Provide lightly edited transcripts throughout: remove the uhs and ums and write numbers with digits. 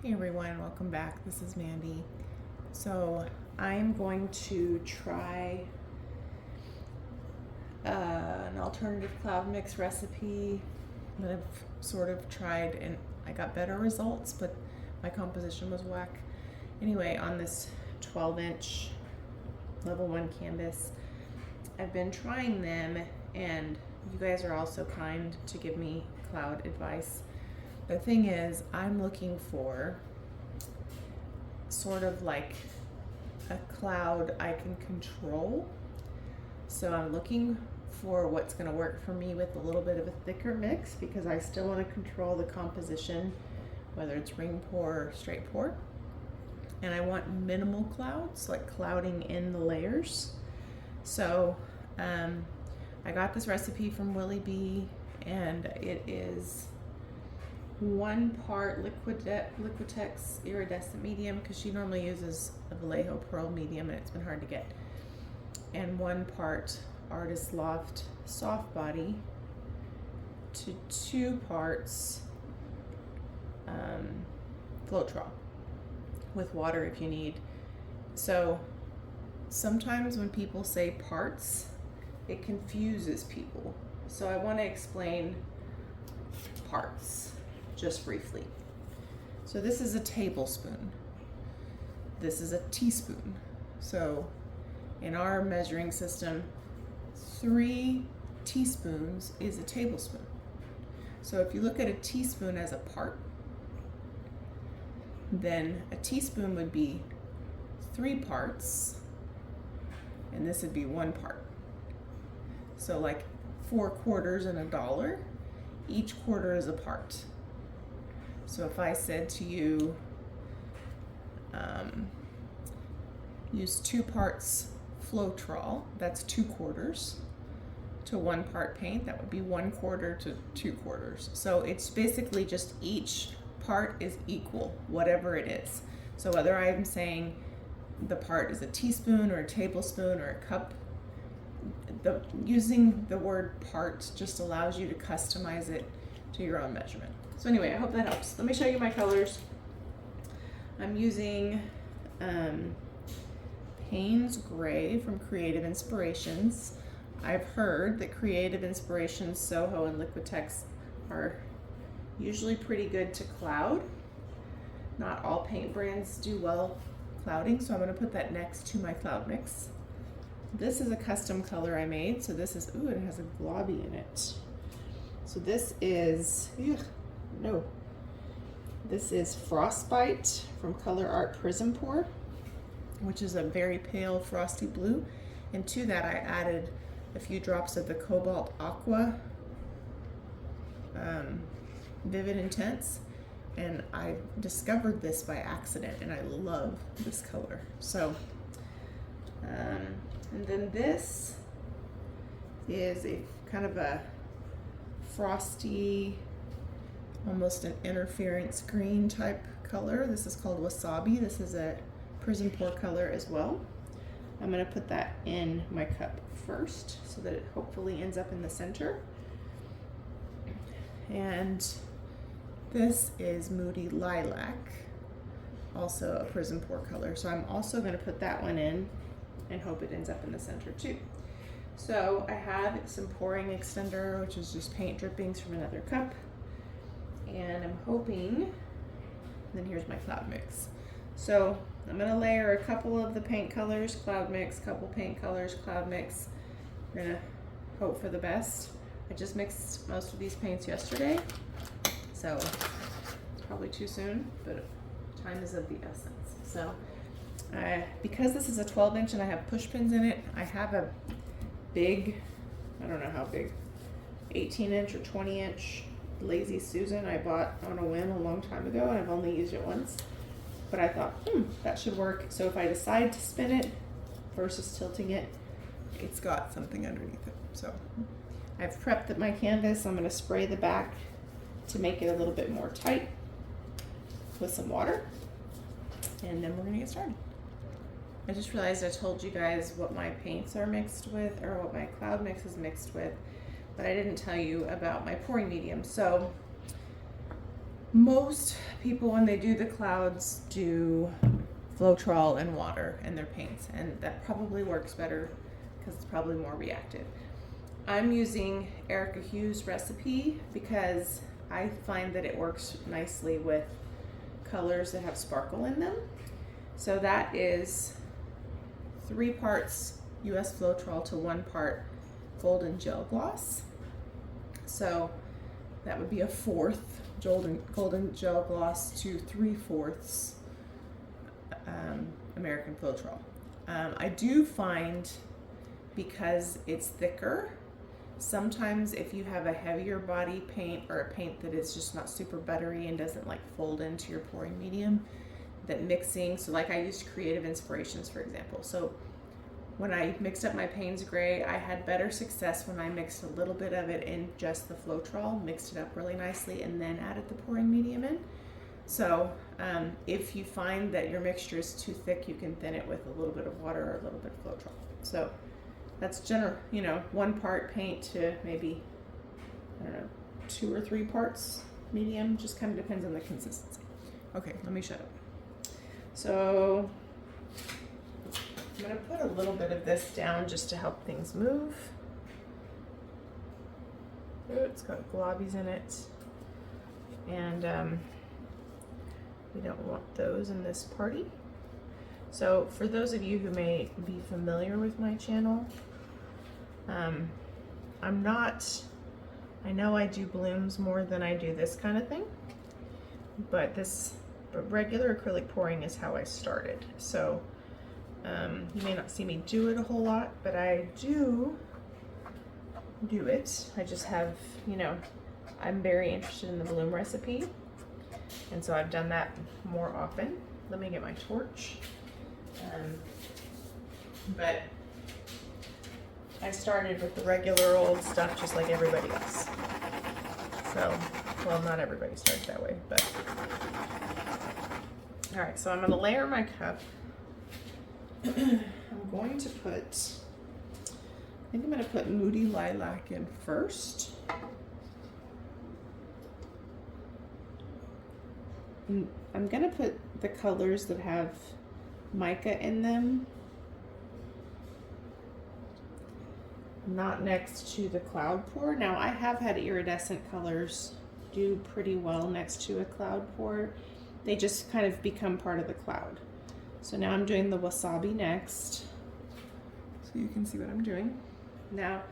Hey everyone, welcome back. This is Mandy. So I'm going to try an alternative cloud mix recipe that I've sort of tried and I got better results, but my composition was whack. Anyway, on this 12-inch level 1 canvas, I've been trying them, and you guys are also kind to give me cloud advice. The thing is, I'm looking for sort of like a cloud I can control. So I'm looking for what's going to work for me with a little bit of a thicker mix, because I still want to control the composition, whether it's ring pour or straight pour. And I want minimal clouds, like clouding in the layers. So I got this recipe from LoliVefe, and it is 1 part Liquitex Iridescent Medium, because she normally uses a Vallejo Pearl Medium and it's been hard to get, and 1 part Loft Soft Body to 2 parts Floetrol with water if you need. So sometimes when people say parts, it confuses people. So I want to explain parts just briefly. So this is a tablespoon. This is a teaspoon. So in our measuring system, 3 teaspoons is a tablespoon. So if you look at a teaspoon as a part, then a teaspoon would be 3 parts, and this would be 1 part. So like 4 quarters in a dollar, each quarter is a part. So if I said to you, use 2 parts Floetrol, that's 2 quarters, to 1 part paint, that would be 1 quarter to 2 quarters. So it's basically just each part is equal, whatever it is. So whether I'm saying the part is a teaspoon or a tablespoon or a cup, using the word part just allows you to customize it to your own measurement. So anyway, I hope that helps. Let me show you my colors. I'm using Payne's Gray from Creative Inspirations. I've heard that Creative Inspirations, Soho, and Liquitex are usually pretty good to cloud. Not all paint brands do well clouding, so I'm going to put that next to my cloud mix. This is a custom color I made, so this is, ooh, it has a globby in it. So this is, this is Frostbite from Colourarte PrizmPour, which is a very pale frosty blue. And to that I added a few drops of the Cobalt Aqua Vivid Intense, and I discovered this by accident and I love this color. So and then this is a kind of a frosty, almost an interference green type color. This is called Wasabi. This is a PrizmPour color as well. I'm going to put that in my cup first so that it hopefully ends up in the center. And this is Moody Lilac, also a PrizmPour color. So I'm also going to put that one in and hope it ends up in the center too. So I have some pouring extender, which is just paint drippings from another cup. And I'm hoping, and then here's my cloud mix. So I'm going to layer a couple of the paint colors, cloud mix, couple paint colors, cloud mix. We're going to hope for the best. I just mixed most of these paints yesterday, so it's probably too soon, but time is of the essence. So because this is a 12-inch and I have push pins in it, I have a big, I don't know how big, 18-inch or 20-inch Lazy Susan I bought on a whim a long time ago, and I've only used it once. But I thought, that should work. So if I decide to spin it versus tilting it, it's got something underneath it. So I've prepped my canvas. I'm going to spray the back to make it a little bit more tight with some water, and then we're going to get started. I just realized I told you guys what my paints are mixed with, or what my cloud mix is mixed with, but I didn't tell you about my pouring medium. So Most people, when they do the clouds, do Floetrol and water in their paints, and that probably works better because it's probably more reactive. I'm using Hughes recipe because I find that it works nicely with colors that have sparkle in them. So that is 3 parts US Floetrol to 1 part golden gel gloss. So that would be a 1/4 golden gel gloss to 3/4 American Floetrol. I do find, because it's thicker, sometimes if you have a heavier body paint or a paint that is just not super buttery and doesn't like fold into your pouring medium, that mixing, so like I used Creative Inspirations for example. So when I mixed up my Payne's gray, I had better success when I mixed a little bit of it in just the Floetrol, mixed it up really nicely, and then added the pouring medium in. So if you find that your mixture is too thick, you can thin it with a little bit of water or a little bit of Floetrol. So that's general, 1 part paint to maybe, I don't know, 2 or 3 parts medium, just kind of depends on the consistency. Okay, let me shut up. So I'm gonna put a little bit of this down just to help things move. Oh, it's got globbies in it. And we don't want those in this party. So for those of you who may be familiar with my channel, I know I do blooms more than I do this kind of thing, but regular acrylic pouring is how I started. So you may not see me do it a whole lot, but I do it. I just have, I'm very interested in the bloom recipe, and so I've done that more often. Let me get my torch. But I started with the regular old stuff just like everybody else. So, well, not everybody starts that way, but. All right, so I'm gonna layer my cup. I'm going to put, I think I'm gonna put Moody Lilac in first. And I'm gonna put the colors that have mica in them, not next to the cloud pour. Now I have had iridescent colors do pretty well next to a cloud pour. They just kind of become part of the cloud. So now I'm doing the Wasabi next, so you can see what I'm doing. Now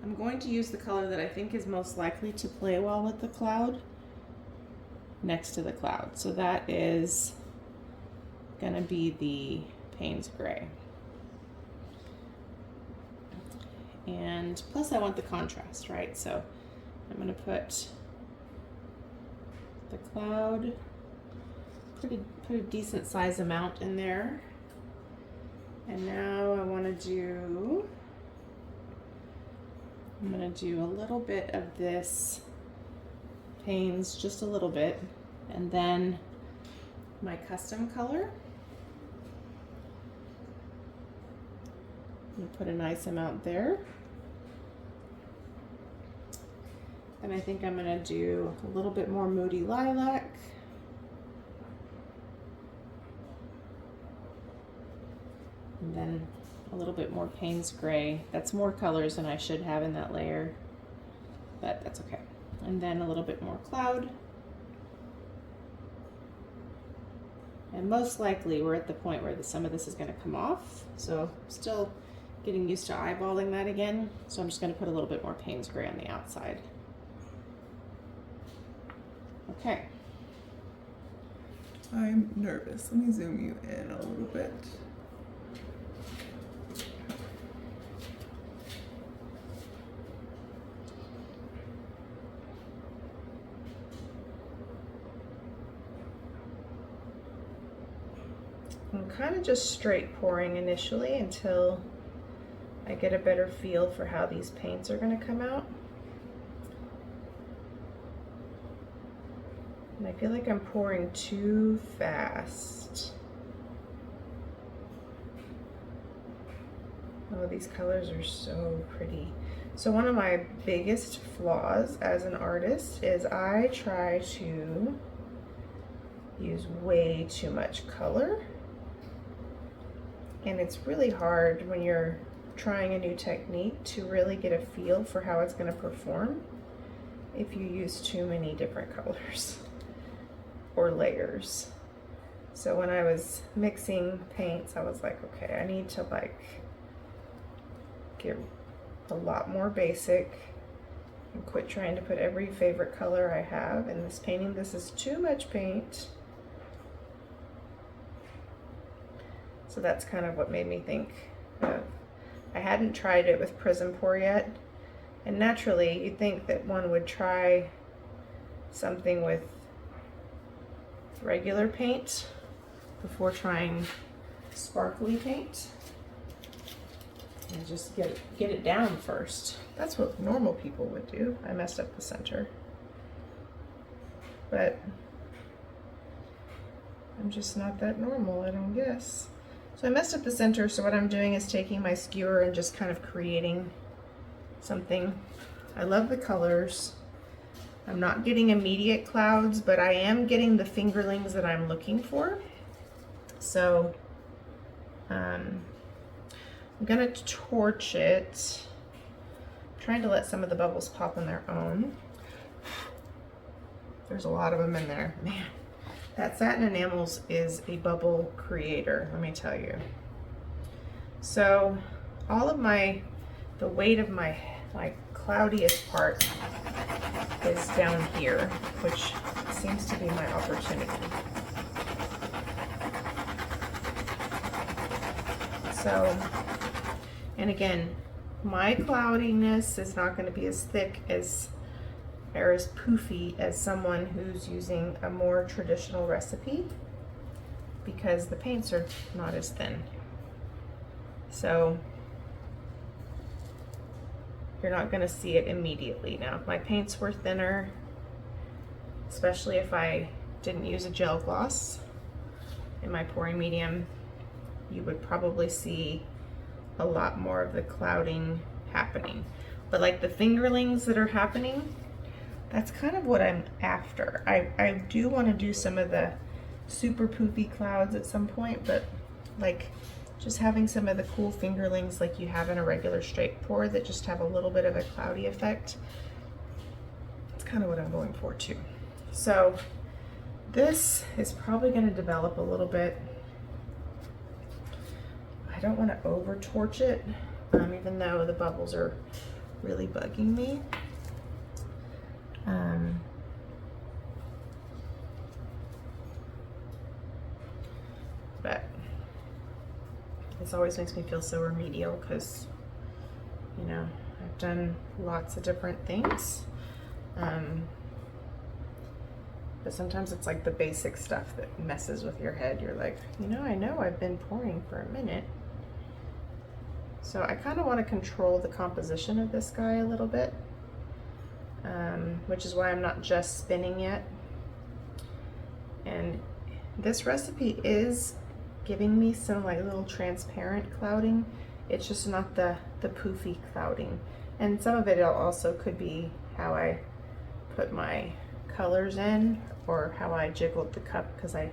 I'm going to use the color that I think is most likely to play well with the cloud next to the cloud. So that is gonna be the Payne's gray. And plus I want the contrast, right? So I'm gonna put the cloud, put a decent size amount in there. And now I'm gonna do a little bit of this Payne's, just a little bit, and then my custom color. I'm gonna put a nice amount there. And I think I'm gonna do a little bit more Moody Lilac. And then a little bit more Payne's gray. That's more colors than I should have in that layer, but that's okay. And then a little bit more cloud. And most likely we're at the point where some of this is gonna come off. So still getting used to eyeballing that again. So I'm just gonna put a little bit more Payne's gray on the outside. Okay. I'm nervous. Let me zoom you in a little bit. I'm kind of just straight pouring initially until I get a better feel for how these paints are going to come out. And I feel like I'm pouring too fast. Oh, these colors are so pretty. So one of my biggest flaws as an artist is I try to use way too much color. And it's really hard when you're trying a new technique to really get a feel for how it's going to perform if you use too many different colors or layers. So when I was mixing paints, I was like, okay, I need to like get a lot more basic and quit trying to put every favorite color I have in this painting. This is too much paint. So that's kind of what made me think of, I hadn't tried it with PrizmPour yet, and naturally you'd think that one would try something with regular paint before trying sparkly paint and just get it down first. That's what normal people would do. I messed up the center, but I'm just not that normal, I don't guess. So I messed up the center, so what I'm doing is taking my skewer and just kind of creating something. I love the colors. I'm not getting immediate clouds, but I am getting the fingerlings that I'm looking for. So I'm gonna torch it. I'm trying to let some of the bubbles pop on their own. There's a lot of them in there, man. That satin enamels is a bubble creator, let me tell you. So all of the weight of my cloudiest part is down here, which seems to be my opportunity. So, and again, my cloudiness is not going to be as thick as or as poofy as someone who's using a more traditional recipe, because the paints are not as thin. So you're not going to see it immediately. Now, if my paints were thinner, especially if I didn't use a gel gloss in my pouring medium, you would probably see a lot more of the clouding happening. But like the fingerlings that are happening, that's kind of what I'm after. I do want to do some of the super poofy clouds at some point, but like just having some of the cool fingerlings like you have in a regular straight pour that just have a little bit of a cloudy effect, it's kind of what I'm going for too. So this is probably going to develop a little bit. I don't want to over torch it, even though the bubbles are really bugging me. But this always makes me feel so remedial because, you know, I've done lots of different things. But sometimes it's like the basic stuff that messes with your head. You're like, you know I've been pouring for a minute. So I kind of want to control the composition of this guy a little bit. Which is why I'm not just spinning yet. And this recipe is giving me some like little transparent clouding. It's just not the poofy clouding. And some of it also could be how I put my colors in or how I jiggled the cup, because I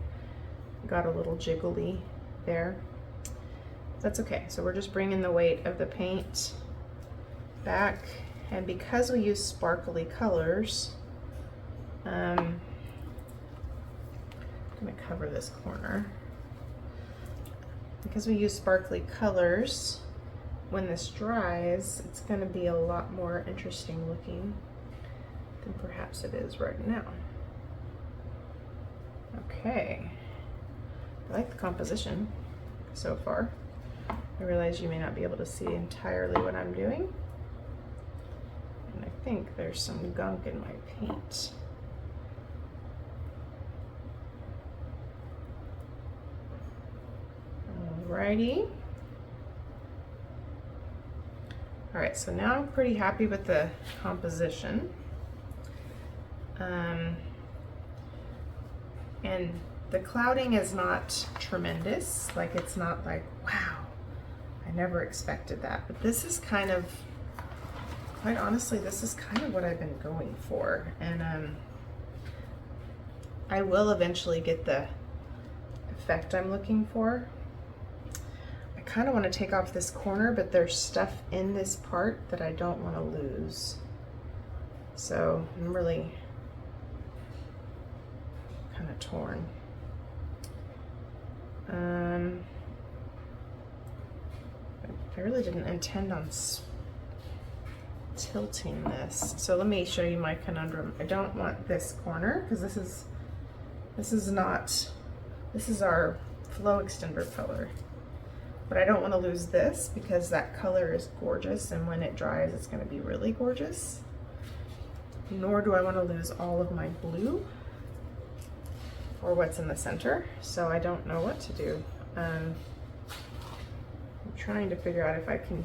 got a little jiggly there. That's okay. So we're just bringing the weight of the paint back. And because we use sparkly colors, I'm going to cover this corner. Because we use sparkly colors, when this dries, it's going to be a lot more interesting looking than perhaps it is right now. Okay. I like the composition so far. I realize you may not be able to see entirely what I'm doing. And I think there's some gunk in my paint. Alrighty. Alright, so now I'm pretty happy with the composition. And the clouding is not tremendous. Like, it's not like, wow, I never expected that. But this is kind of, quite honestly, this is kind of what I've been going for. And I will eventually get the effect I'm looking for. I kind of want to take off this corner, but there's stuff in this part that I don't want to lose. So I'm really kind of torn. I really didn't intend on tilting this. So let me show you my conundrum. I don't want this corner because this is our flow extender color. But I don't want to lose this because that color is gorgeous, and when it dries it's going to be really gorgeous. Nor do I want to lose all of my blue or what's in the center, so I don't know what to do. I'm trying to figure out if I can,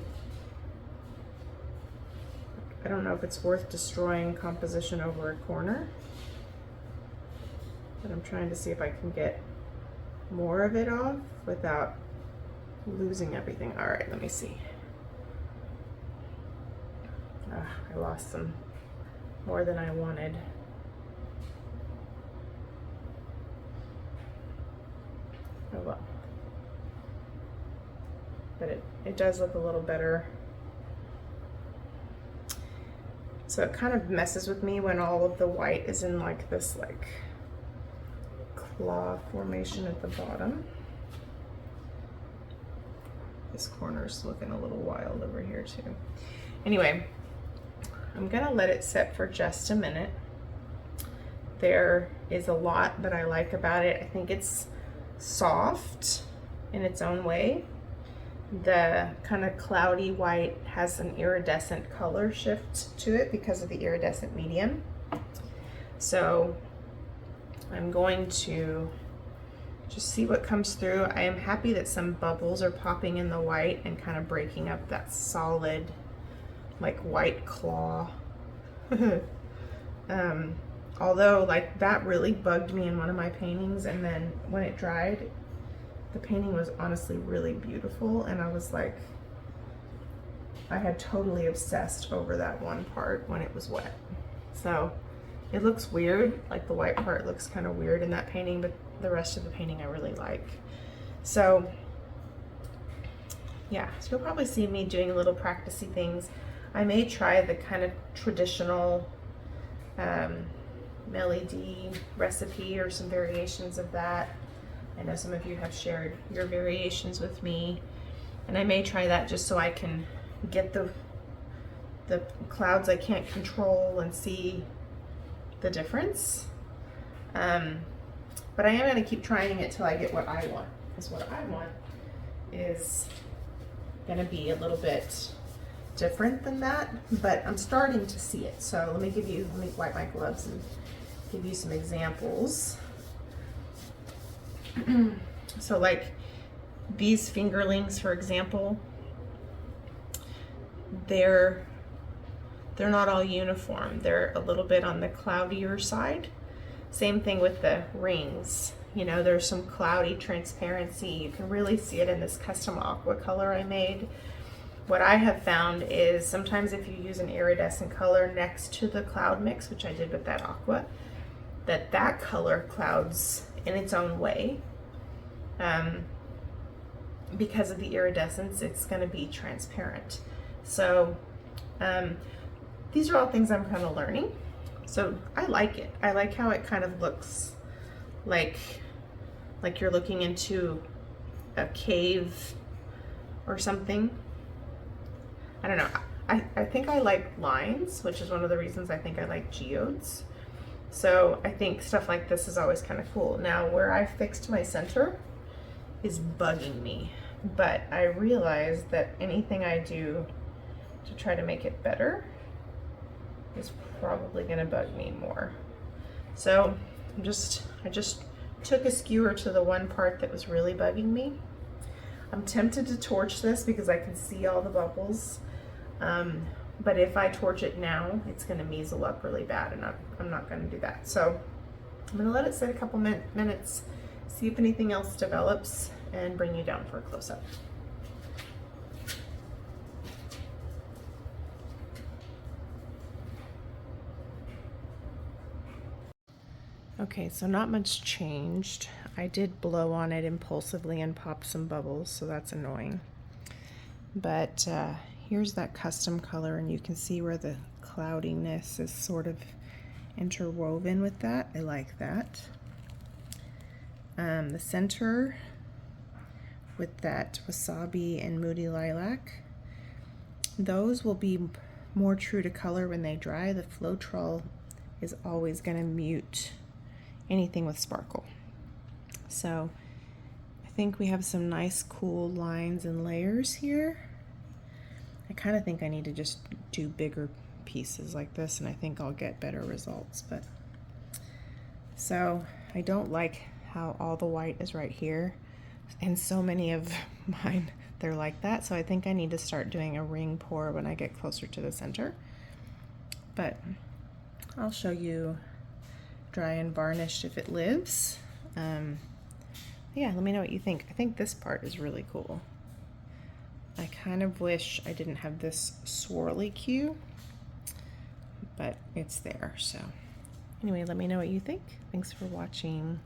I don't know if it's worth destroying composition over a corner, but I'm trying to see if I can get more of it off without losing everything. All right, let me see. I lost some more than I wanted. Oh well. But it does look a little better. So it kind of messes with me when all of the white is in like this like claw formation at the bottom. This corner's looking a little wild over here too. Anyway, I'm gonna let it set for just a minute. There is a lot that I like about it. I think it's soft in its own way. The kind of cloudy white has an iridescent color shift to it because of the iridescent medium. So I'm going to just see what comes through. I am happy that some bubbles are popping in the white and kind of breaking up that solid like white claw. Although like that really bugged me in one of my paintings, and then when it dried, the painting was honestly really beautiful, and I was like, I had totally obsessed over that one part when it was wet. So it looks weird, like the white part looks kind of weird in that painting, but the rest of the painting I really like. So yeah, so you'll probably see me doing little practicey things. I may try the kind of traditional LED recipe or some variations of that. I know some of you have shared your variations with me, and I may try that just so I can get the clouds I can't control and see the difference. But I am going to keep trying it till I get what I want, because what I want is going to be a little bit different than that, but I'm starting to see it. So let me wipe my gloves and give you some examples. So like these fingerlings, for example, they're not all uniform. They're a little bit on the cloudier side. Same thing with the rings. You know, there's some cloudy transparency. You can really see it in this custom aqua color I made. What I have found is sometimes if you use an iridescent color next to the cloud mix, which I did with that aqua, that color clouds in its own way. Because of the iridescence, it's going to be transparent. So these are all things I'm kind of learning. So I like it. I like how it kind of looks like you're looking into a cave or something. I don't know. I think I like lines, which is one of the reasons I think I like geodes. So I think stuff like this is always kind of cool. Now where I fixed my center is bugging me, but I realize that anything I do to try to make it better is probably going to bug me more. So I just took a skewer to the one part that was really bugging me. I'm tempted to torch this because I can see all the bubbles, but if I torch it now, it's going to measle up really bad, and I'm not going to do that. So I'm going to let it sit a couple minutes, see if anything else develops, and bring you down for a close-up. Okay, so not much changed. I did blow on it impulsively and pop some bubbles, so that's annoying. But here's that custom color, and you can see where the cloudiness is sort of interwoven with that. I like that. The center with that Wasabi and Moody Lilac, those will be more true to color when they dry. The Floetrol is always going to mute anything with sparkle. So I think we have some nice cool lines and layers here. I kind of think I need to just do bigger pieces like this, and I think I'll get better results. But so I don't like how all the white is right here, and so many of mine they're like that, so I think I need to start doing a ring pour when I get closer to the center. But I'll show you dry and varnished if it lives. Yeah, let me know what you think. I think this part is really cool. I kind of wish I didn't have this swirly cue, but it's there. So anyway, let me know what you think. Thanks for watching.